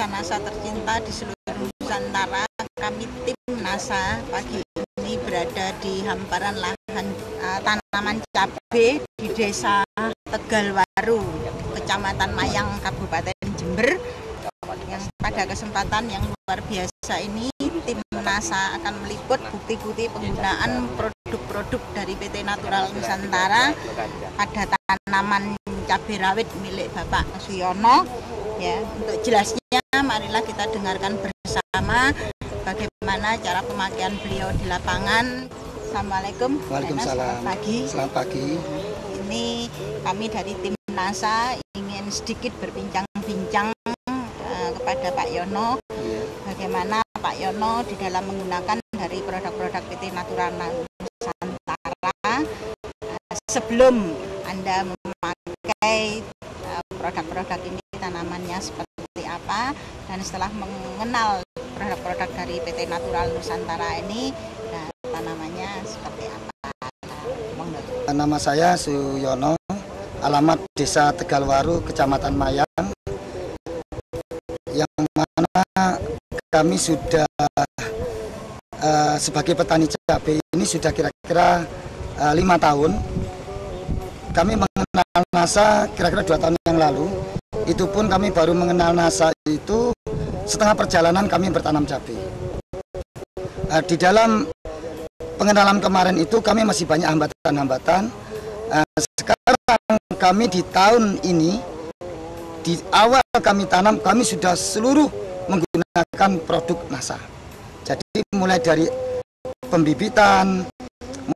nasa-nasa tercinta di seluruh Nusantara, kami tim NASA pagi ini berada di hamparan lahan tanaman cabai di Desa Tegalwaru, Kecamatan Mayang, Kabupaten Jember. Yang pada kesempatan yang luar biasa ini, tim NASA akan meliput bukti-bukti penggunaan produk-produk dari PT Natural Nusantara pada tanaman cabai rawit milik Bapak Suyono. Ya, untuk jelasnya marilah kita dengarkan bersama bagaimana cara pemakaian beliau di lapangan. Assalamualaikum. Waalaikumsalam. Selamat pagi. Ini kami dari tim NASA ingin sedikit berbincang-bincang kepada Pak Yono, bagaimana Pak Yono di dalam menggunakan dari produk-produk PT Natural Nusantara sebelum Anda memakai produk-produk ini, tanamannya seperti apa, dan setelah mengenal produk-produk dari PT Natural Nusantara ini, tanamannya seperti apa. Nama saya Suyono, alamat Desa Tegalwaru, Kecamatan Mayang, yang mana kami sudah sebagai petani cabai ini sudah kira-kira 5 tahun. Kami mengenal NASA kira-kira 2 tahun yang lalu. Itu pun kami baru mengenal NASA itu setengah perjalanan kami bertanam cabai. Di dalam pengenalan kemarin itu kami masih banyak hambatan-hambatan. Sekarang kami di tahun ini, di awal kami tanam, kami sudah seluruh menggunakan produk NASA. Jadi mulai dari pembibitan,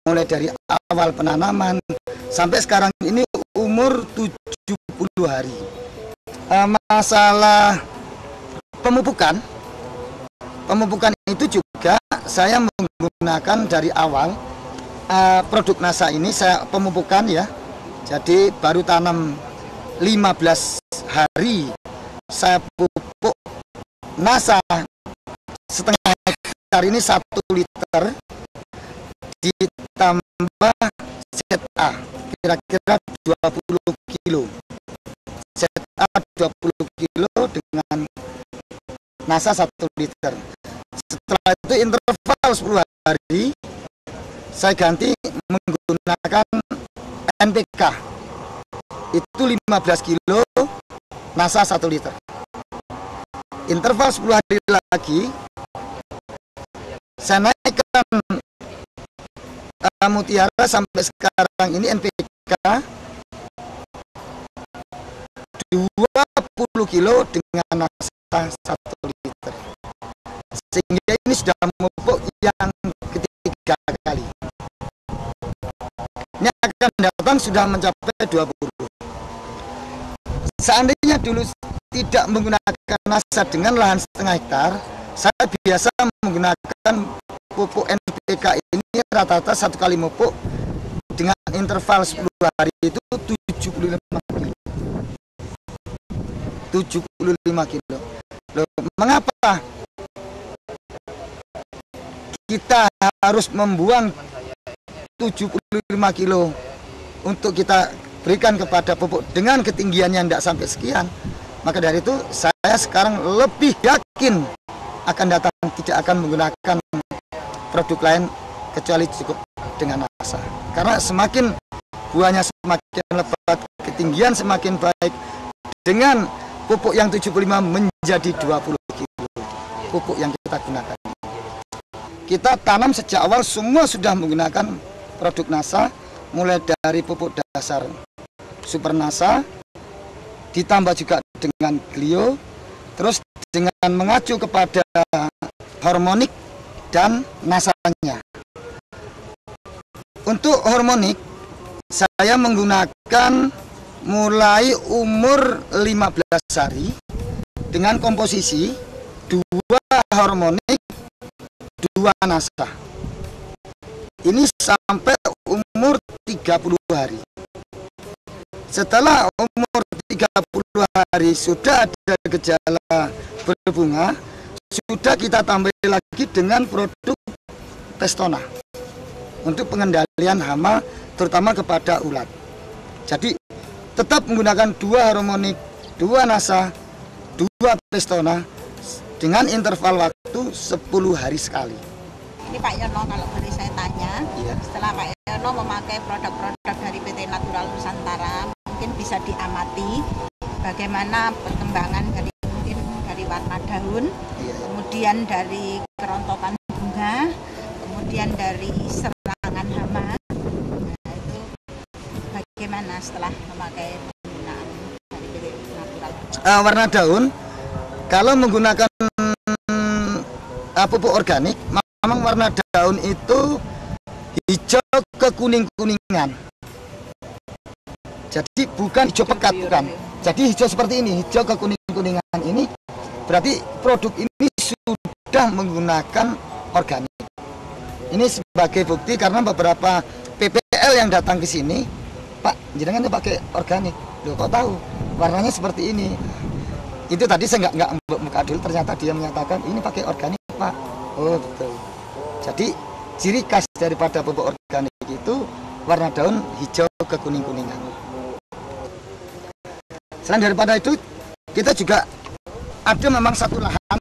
mulai dari awal penanaman, sampai sekarang ini umur 70 hari. Masalah pemupukan itu juga saya menggunakan dari awal produk NASA ini, saya pemupukan ya. Jadi baru tanam 15 hari saya pupuk NASA setengah hektar ini 1 liter ditambah ZA kira-kira 20 kilo. ZA 20 kilo dengan NASA 1 liter. Setelah itu interval 10 hari saya ganti menggunakan NPK. Itu 15 kilo NASA 1 liter. Interval 10 hari lagi saya naikkan Mutiara sampai sekarang ini NPK 20 kilo dengan NASA 1 liter. Sehingga ini sudah memupuk yang ketiga kali. Ini akan datang sudah mencapai 20. Seandainya dulu tidak menggunakan NASA dengan lahan setengah hektar, saya biasa menggunakan pupuk NPK ini rata-rata 1 kali pupuk dengan interval 10 hari itu 75 kilo. 75 kilo. Loh, mengapa kita harus membuang 75 kilo untuk kita berikan kepada pupuk dengan ketinggian yang tidak sampai sekian? Maka dari itu saya sekarang lebih yakin akan datang tidak akan menggunakan produk lain kecuali cukup dengan NASA. Karena semakin buahnya semakin lebat, ketinggian semakin baik, dengan pupuk yang 75 menjadi 20 kilo pupuk yang kita gunakan. Kita tanam sejak awal semua sudah menggunakan produk NASA, mulai dari pupuk dasar Super NASA, ditambah juga dengan Glio, terus dengan mengacu kepada hormonik dan NASA-nya. Untuk hormonik, saya menggunakan mulai umur 15 hari dengan komposisi 2 hormonik, 2 NASA. Ini sampai umur 30 hari. Setelah umur 30 hari sudah ada gejala berbunga, sudah kita tambah lagi dengan produk Testona untuk pengendalian hama terutama kepada ulat. Jadi tetap menggunakan 2 hormonik, 2 NASA, 2 pestona dengan interval waktu 10 hari sekali. Ini Pak Yono, kalau boleh saya tanya, setelah Pak Yono memakai produk-produk dari PT Natural Nusantara, mungkin bisa diamati bagaimana perkembangan dari mungkin dari warna daun, kemudian dari kerontokan bunga, kemudian dari serangan hama. Nah, itu bagaimana setelah memakai penggunaan dari PT Natural? Warna daun, kalau menggunakan pupuk organik, memang warna daun itu hijau ke kuning-kuningan. Jadi bukan hijau pekat, bukan. Jadi hijau seperti ini, hijau ke kuning-kuningan ini berarti produk ini sudah menggunakan organik. Ini sebagai bukti karena beberapa PPL yang datang ke sini, Pak, jenengan pakai organik. Loh, kok tahu? Warnanya seperti ini. Itu tadi saya nggak buka dulu, ternyata dia menyatakan ini pakai organik, Pak. Oh, betul. Jadi ciri khas daripada pupuk organik itu warna daun hijau ke kuning-kuningan. Selain daripada itu, kita juga ada memang satu lahan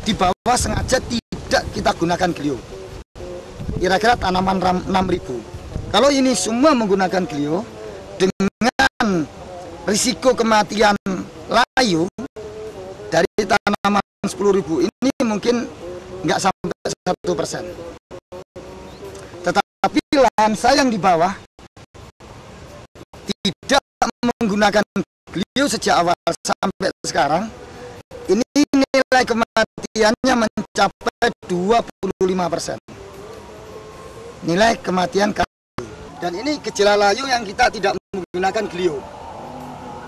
di bawah sengaja tidak kita gunakan Glio. Kira-kira tanaman 6.000. Kalau ini semua menggunakan Glio dengan risiko kematian layu dari tanaman 10.000 ini mungkin nggak sampai 1%. Tetapi lahan saya yang di bawah tidak menggunakan Glio sejak awal sampai sekarang, ini nilai kematiannya mencapai 25%. Nilai kematian kayu. Dan ini gejala layu yang kita tidak menggunakan Glio.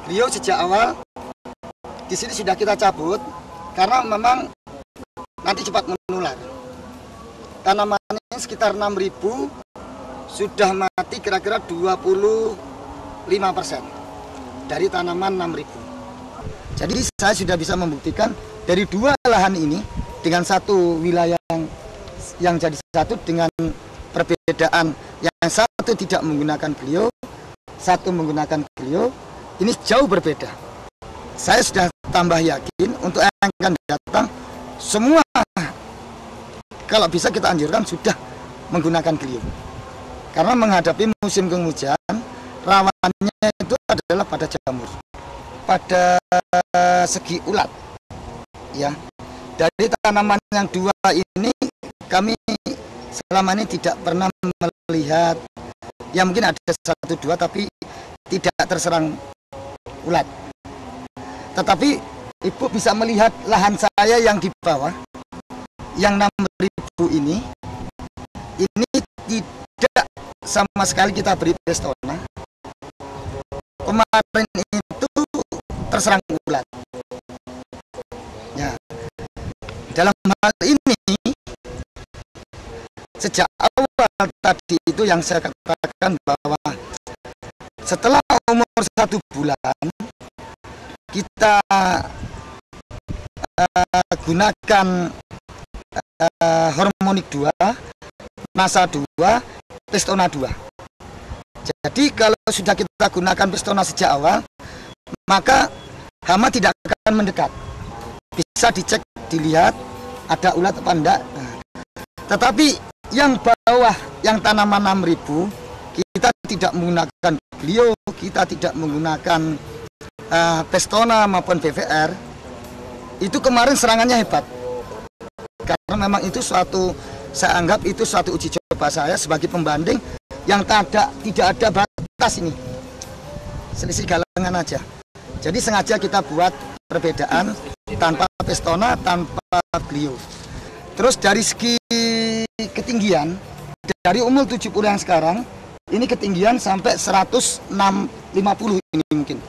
Glio sejak awal di sini sudah kita cabut karena memang nanti cepat menular. Tanaman ini sekitar 6.000 sudah mati kira-kira 25% dari tanaman 6.000. Jadi saya sudah bisa membuktikan dari 2 lahan ini dengan satu wilayah yang jadi satu dengan perbedaan yang satu tidak menggunakan Glio, satu menggunakan Glio, ini jauh berbeda. Saya sudah tambah yakin untuk yang akan datang semua kalau bisa kita anjurkan sudah menggunakan Glio. Karena menghadapi musim penghujan, rawannya itu adalah pada jamur, pada segi ulat. Ya, dari tanaman yang 2 ini kami selama ini tidak pernah melihat, ya mungkin ada 1-2 tapi tidak terserang ulat. Tetapi Ibu bisa melihat lahan saya yang di bawah, yang 6.000 ini tidak sama sekali kita beri pestona. Kemarin itu terserang ulat. Ya. Dalam hal ini, sejak awal tadi itu yang saya katakan bahwa setelah umur 1 bulan kita gunakan hormonik 2, Nasa 2, Pestona 2. Jadi kalau sudah kita gunakan Pestona sejak awal, maka hama tidak akan mendekat. Bisa dicek, dilihat ada ulat apa enggak. Tetapi yang bawah, yang tanaman 6.000, kita tidak menggunakan Glio, kita tidak menggunakan Pestona maupun BVR. Itu kemarin serangannya hebat. Karena memang itu saya anggap itu suatu uji coba saya sebagai pembanding yang tidak ada batas ini. Selisih galengan aja. Jadi sengaja kita buat perbedaan tanpa Pestona, tanpa Glio. Terus dari segi ketinggian, dari umur 70 yang sekarang, ini ketinggian sampai 150 ini mungkin.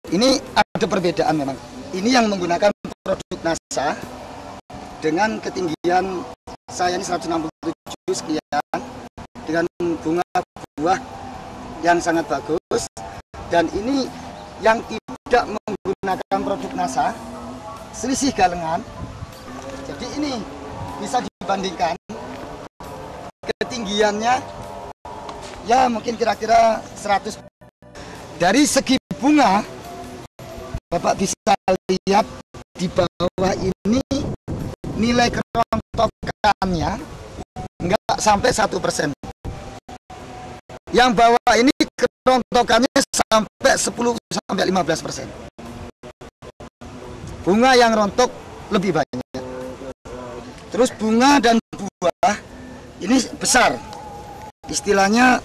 Ini ada perbedaan memang. Ini yang menggunakan produk NASA dengan ketinggian saya ini 167 sekian, dengan bunga buah yang sangat bagus. Dan ini yang tidak menggunakan produk NASA, selisih galengan. Jadi ini bisa dibandingkan ketinggiannya ya mungkin kira-kira 100. Dari segi bunga Bapak bisa lihat di bawah ini nilai kerontokannya enggak sampai 1%. Yang bawah ini kerontokannya sampai 10-15%. Bunga yang rontok lebih banyak. Terus bunga dan buah ini besar. Istilahnya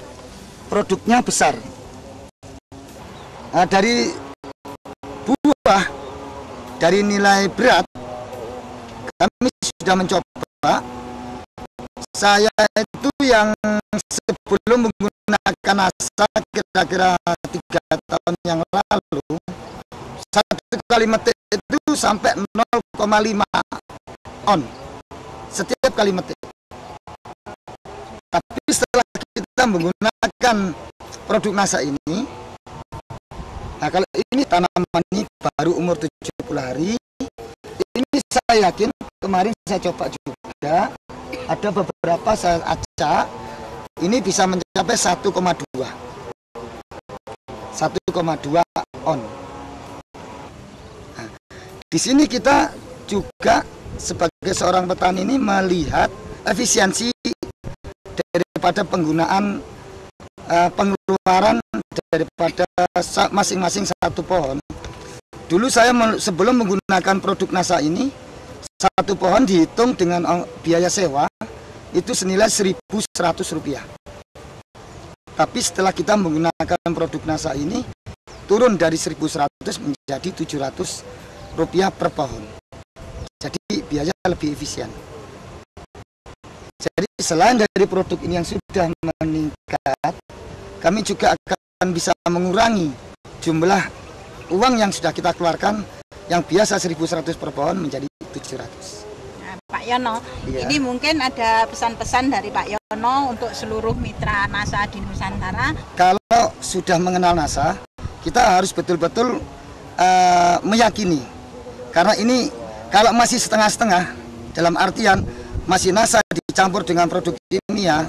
produknya besar. Nah, dari buah, dari nilai berat, kami sudah mencoba. Saya itu yang sebelum menggunakan NASA kira-kira 3 tahun yang lalu, 1 kali metik itu sampai 0,5 on setiap kali metik. Tapi setelah kita menggunakan produk NASA ini, nah kalau ini tanaman ini baru umur 70 hari, ini saya yakin kemarin saya coba juga, ada beberapa saya acak, ini bisa mencapai 1,2 on. Nah, di sini kita juga sebagai seorang petani ini melihat efisiensi daripada penggunaan pengeluaran daripada masing-masing satu pohon. Dulu saya sebelum menggunakan produk NASA ini, satu pohon dihitung dengan biaya sewa itu senilai Rp1.100. Tapi setelah kita menggunakan produk NASA ini, turun dari 1.100 menjadi Rp700 per pohon. Jadi biaya lebih efisien. Jadi selain dari produk ini yang sudah meningkat, kami juga akan bisa mengurangi jumlah uang yang sudah kita keluarkan yang biasa 1.100 per pohon menjadi 700. Nah, Pak Yono, iya. Ini mungkin ada pesan-pesan dari Pak Yono untuk seluruh mitra NASA di Nusantara. Kalau sudah mengenal NASA, kita harus betul-betul meyakini. Karena ini kalau masih setengah-setengah, dalam artian masih NASA dicampur dengan produk kimia,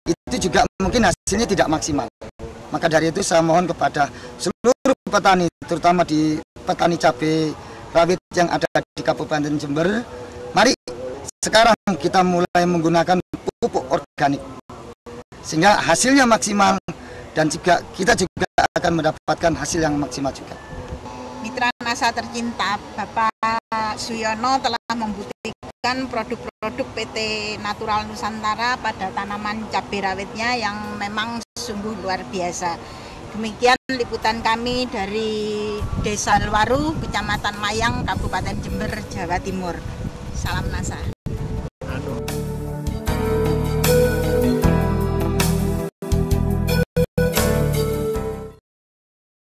itu juga mungkin hasilnya tidak maksimal. Maka dari itu saya mohon kepada seluruh petani, terutama di petani cabai rawit yang ada di Kabupaten Jember, mari sekarang kita mulai menggunakan pupuk organik, sehingga hasilnya maksimal dan juga kita juga akan mendapatkan hasil yang maksimal juga. Mitra NASA tercinta Bapak Suyono telah membuktikan produk-produk PT Natural Nusantara pada tanaman cabai rawitnya yang memang sungguh luar biasa. Demikian liputan kami dari Desa Luaru, Kecamatan Mayang, Kabupaten Jember, Jawa Timur. Salam NASA.